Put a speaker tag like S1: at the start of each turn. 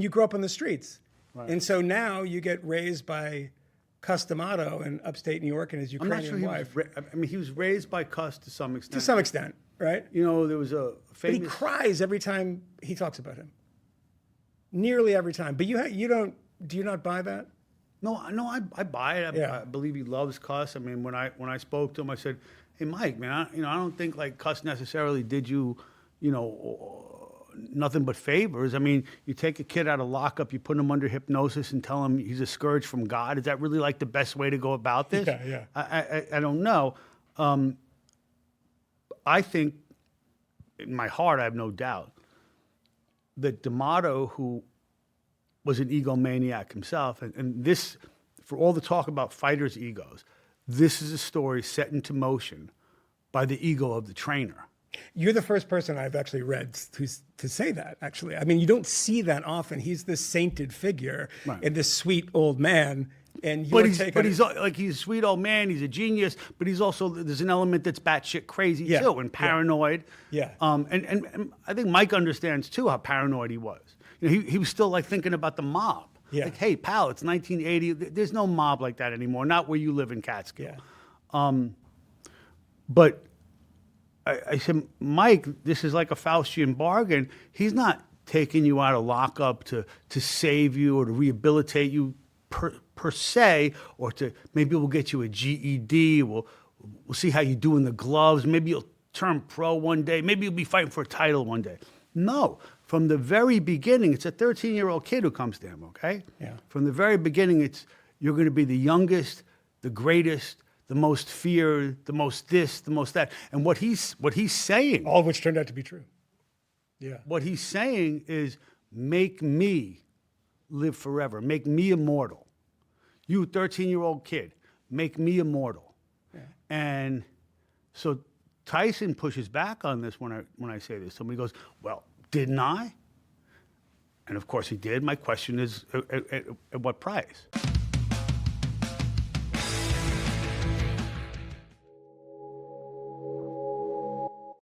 S1: You grew up on the streets.
S2: Right.
S1: And so now you get raised by Cus D'Amato in upstate New York and his
S2: I'm not
S1: Ukrainian
S2: sure
S1: wife.
S2: he was raised by Cus to some extent.
S1: To some extent, right?
S2: You know, there was a
S1: But he
S2: famous...
S1: cries every time he talks about him. Nearly every time. But you don't, do you not buy that?
S2: No, I buy it. I believe he loves Cus. I mean, when I spoke to him, I said, "Hey, Mike, man, I don't think like Cus necessarily did you, nothing but favors. I mean, you take a kid out of lockup, you put him under hypnosis, and tell him he's a scourge from God. Is that really like the best way to go about this?
S1: Yeah.
S2: I don't know. I think, in my heart, I have no doubt that D'Amato, who was an egomaniac himself, and this, for all the talk about fighters' egos, this is a story set into motion by the ego of the trainer.
S1: You're the first person I've actually read to say that, actually. I mean, you don't see that often. He's this sainted figure and this sweet old man. And
S2: he's a sweet old man. He's a genius, but he's also, there's an element that's batshit crazy too, and paranoid.
S1: Yeah.
S2: And I think Mike understands too how paranoid he was. He was still like thinking about the mob.
S1: Yeah.
S2: Like, hey, pal, it's 1980. There's no mob like that anymore. Not where you live in Catskill.
S1: Yeah.
S2: But I said, Mike, this is like a Faustian bargain. He's not taking you out of lockup to save you or to rehabilitate you per se, or to maybe we'll get you a GED. We'll see how you do in the gloves. Maybe you'll turn pro one day. Maybe you'll be fighting for a title one day. No. From the very beginning, it's a 13-year-old kid who comes to him, okay?
S1: Yeah.
S2: From the very beginning, you're going to be the youngest, the greatest, the most feared, the most this, the most that. And what he's saying...
S1: All of which turned out to be true. Yeah.
S2: What he's saying is, make me live forever. Make me immortal. You, 13-year-old kid, make me immortal. Yeah. And so Tyson pushes back on this when I say this. Somebody goes, well, didn't I? And of course he did. My question is, at what price?